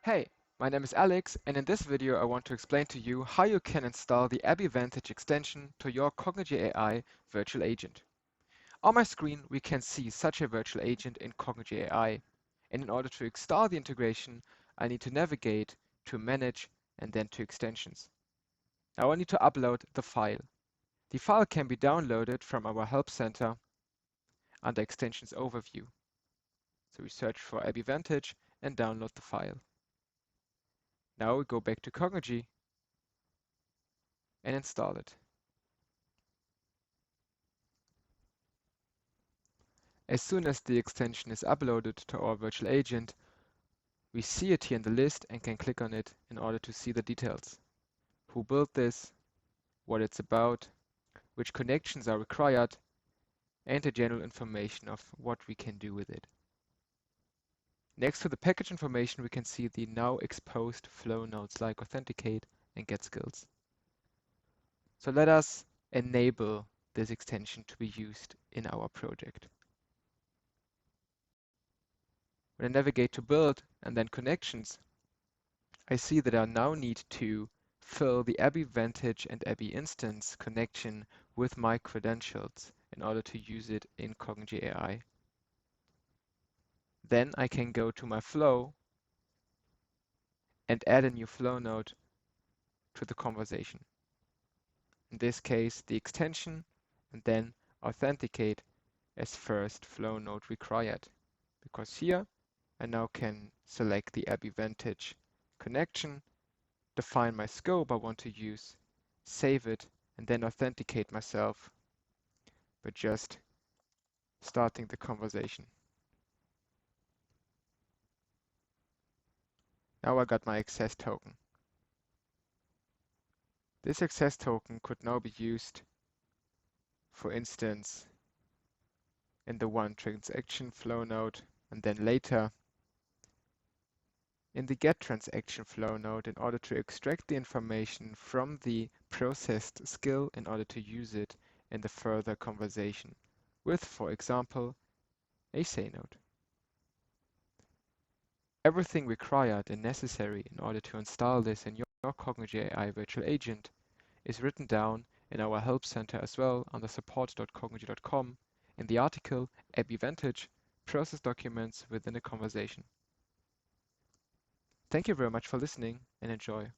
Hey, my name is Alex, and in this video I want to explain to you how you can install the Abbyy Vantage extension to your Cognigy.AI virtual agent. On my screen we can see such a virtual agent in Cognigy.AI, and in order to install the integration I need to navigate to Manage and then to Extensions. Now I need to upload the file. The file can be downloaded from our Help Center under Extensions Overview. So we search for Abbyy Vantage and download the file. Now we go back to Cognigy and install it. As soon as the extension is uploaded to our virtual agent, we see it here in the list and can click on it in order to see the details. Who built this, what it's about, which connections are required, and the general information of what we can do with it. Next to the package information, we can see the now exposed flow nodes like Authenticate and Get Skills. So let us enable this extension to be used in our project. When I navigate to Build and then Connections, I see that I now need to fill the Abbyy Vantage and Abbyy Instance connection with my credentials in order to use it in Cognigy.AI. Then I can go to my flow and add a new flow node to the conversation. In this case, the extension and then Authenticate as first flow node required, because here I now can select the Abbyy Vantage connection, define my scope I want to use, save it, and then authenticate myself by just starting the conversation. Now I got my access token. This access token could now be used, for instance, in the one transaction flow node, and then later in the get transaction flow node in order to extract the information from the processed skill in order to use it in the further conversation with, for example, a say node. Everything required and necessary in order to install this in your Cognigy.AI virtual agent is written down in our Help Center as well under support.cognigy.com in the article Abbyy Vantage Process Documents within a Conversation. Thank you very much for listening and enjoy.